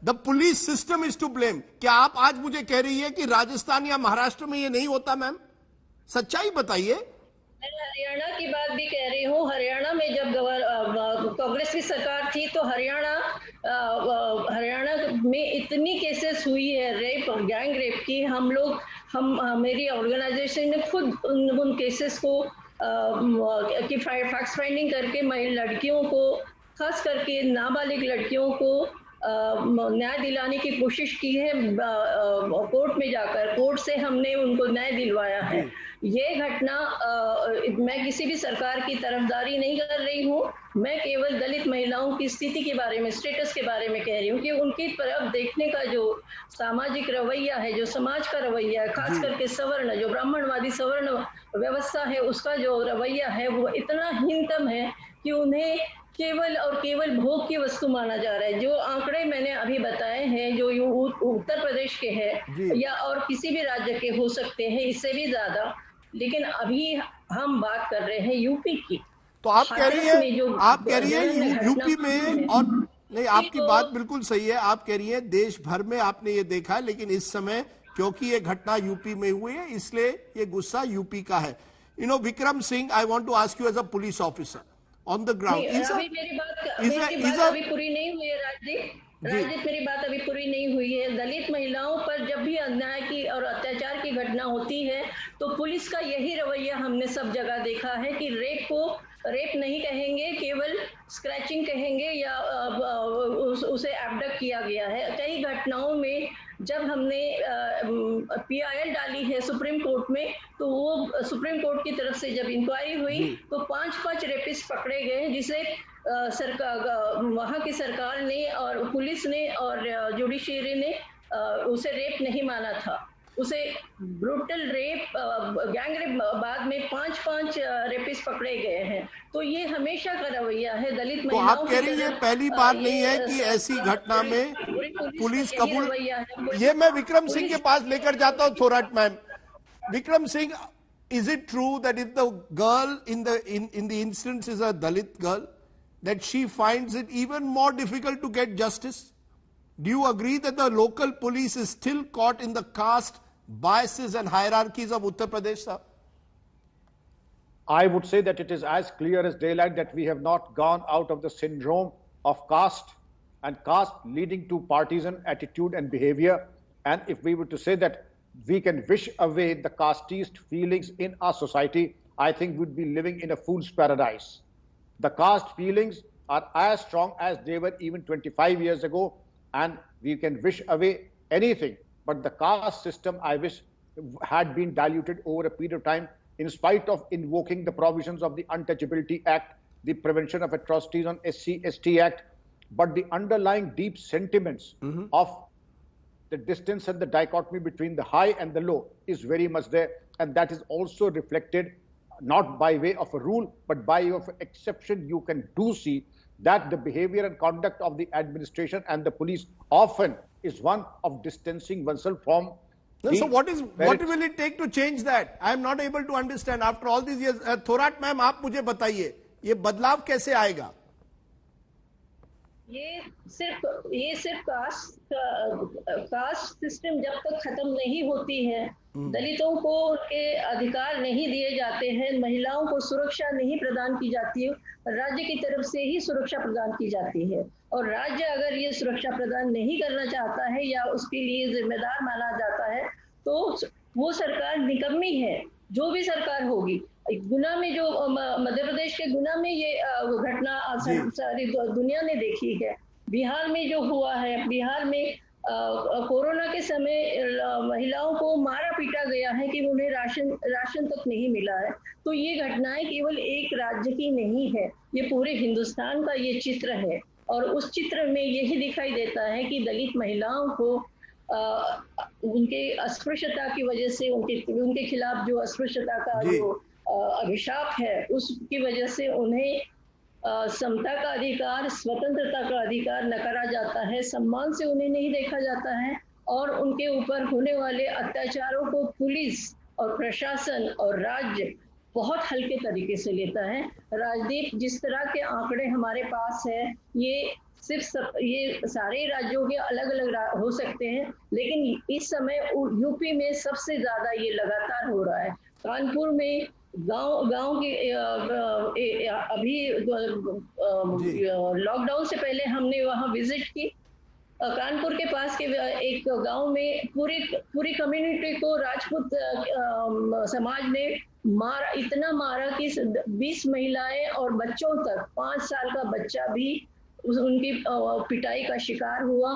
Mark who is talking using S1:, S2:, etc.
S1: The police system is to blame. क्या आप आज मुझे कह रही है कि राजस्थान या महाराष्ट्र में ये नहीं होता? मैम सच्चाई बताइए।
S2: मैं हरियाणा की बात भी कह रही हूँ। हरियाणा में जब कांग्रेस की सरकार थी तो हरियाणा में इतनी केसेस हुई है रेप और गैंग रेप की। मेरी ऑर्गेनाइजेशन ने खुद उन केसेस को की फैक्ट फाइंडिंग करके लड़कियों को, खास करके नाबालिग लड़कियों को न्याय दिलाने की कोशिश की है। कोर्ट में जाकर कोर्ट से हमने उनको न्याय दिलवाया है। ये घटना मैं किसी भी सरकार की तरफदारी नहीं कर रही हूँ। मैं केवल दलित महिलाओं की स्थिति के बारे में, स्टेटस के बारे में कह रही हूँ कि उनकी तरफ देखने का जो सामाजिक रवैया है, जो समाज का रवैया है, खास करके सवर्ण, जो ब्राह्मणवादी सवर्ण व्यवस्था है, उसका जो रवैया है वो इतना हीनतम है कि उन्हें केवल और केवल भोग की वस्तु माना जा रहा है। जो आंकड़े मैंने अभी बताए हैं, जो उत्तर प्रदेश के हैं या और किसी भी राज्य के हो सकते हैं, इससे भी ज्यादा, लेकिन अभी हम बात कर रहे हैं यूपी की।
S1: तो आप कह रही हैं यूपी में, और नहीं, आपकी बात बिल्कुल सही है। आप कह रही हैं देश भर में आपने ये देखा है, लेकिन इस समय क्योंकि ये घटना यूपी में हुई है इसलिए ये गुस्सा यूपी का है। Vikram Singh, I want to ask you as a police officer on the ground.
S2: मेरी बात अभी पूरी नहीं हुई है राजदीप, मेरी बात अभी पूरी नहीं हुई है। दलित महिलाओं पर जब भी अन्याय की और अत्याचार की घटना होती है तो पुलिस का यही रवैया हमने सब जगह देखा है कि रेप को रेप नहीं कहेंगे, केवल स्क्रैचिंग कहेंगे या उसे एब्डक्ट किया गया है। कई घटनाओं में जब हमने PIL डाली है सुप्रीम कोर्ट में, तो वो सुप्रीम कोर्ट की तरफ से जब इंक्वायरी हुई तो 5 रेपिस्ट पकड़े गए, जिसे सरकार, वहां की सरकार ने और पुलिस ने और जुडिशियरी ने उसे रेप नहीं माना था। उसे ब्रूटल रेप, गैंग रेप, बाद में 5 रेपिस्ट पकड़े गए हैं। तो ये हमेशा का रवैया है दलित महिलाओं।
S1: तो आप कह रही हैं पहली बार नहीं है कि ऐसी घटना में पुलिस कबूल। ये मैं विक्रम सिंह के पास लेकर जाता हूं Thorat ma'am. Vikram Singh, is it true that if the girl in the instance is a Dalit girl, that she finds it even more difficult to get justice? Do you agree that the local police is still caught in the caste biases and hierarchies of Uttar Pradesh, sir?
S3: I would say that it is as clear as daylight that we have not gone out of the syndrome of caste, and caste leading to partisan attitude and behavior. And if we were to say that we can wish away the casteist feelings in our society, I think we'd be living in a fool's paradise. The caste feelings are as strong as they were even 25 years ago, and we can wish away anything. But the caste system, I wish, had been diluted over a period of time, in spite of invoking the provisions of the Untouchability Act, the Prevention of Atrocities on SC/ST Act. But the underlying deep sentiments of the distance and the dichotomy between the high and the low is very much there. And that is also reflected not by way of a rule, but by way of exception. You can see that the behavior and conduct of the administration and the police often is one of distancing oneself from.
S1: So what will it take to change that? I am not able to understand after all these years. Thorat ma'am, आप मुझे बताइए ये बदलाव कैसे आएगा?
S2: ये सिर्फ caste system जब तक खत्म नहीं होती है, दलितों को उनके अधिकार नहीं दिए जाते हैं, महिलाओं को सुरक्षा नहीं प्रदान की जाती है, राज्य की तरफ से ही सुरक्षा प्रदान की जाती है। और राज्य अगर ये सुरक्षा प्रदान नहीं करना चाहता है या उसके लिए जिम्मेदार माना जाता है तो वो सरकार निकम्मी है, जो भी सरकार होगी। गुना में जो मध्य प्रदेश के गुना में ये घटना सारी दुनिया ने देखी है। बिहार में जो हुआ है, बिहार में कोरोना के समय महिलाओं को मारा पीटा गया है कि उन्हें राशन तक नहीं मिला है। तो ये घटनाएं केवल एक राज्य की नहीं है, ये पूरे हिंदुस्तान का ये चित्र है। और उस चित्र में यही दिखाई देता है कि दलित महिलाओं को उनके अस्पृश्यता की वजह से, उनके खिलाफ जो अस्पृश्यता का जो अभिशाप है, उसकी वजह से उन्हें समता का अधिकार, स्वतंत्रता का अधिकार नकारा जाता है, सम्मान से उन्हें नहीं देखा जाता है और उनके ऊपर होने वाले अत्याचारों को पुलिस और प्रशासन और राज्य बहुत हल्के तरीके से लेता है। राजदीप, जिस तरह के आंकड़े हमारे पास है, ये ये सारे राज्यों के अलग अलग हो सकते हैं, लेकिन इस समय यूपी में सबसे ज्यादा ये लगातार हो रहा है। कानपुर में गांव के अभी लॉकडाउन से पहले हमने वहां विजिट की। कानपुर के पास के एक गांव में पूरी कम्युनिटी को राजपूत समाज ने इतना मारा कि 20 महिलाएं और बच्चों तक, 5 साल का बच्चा भी उनकी पिटाई का शिकार हुआ।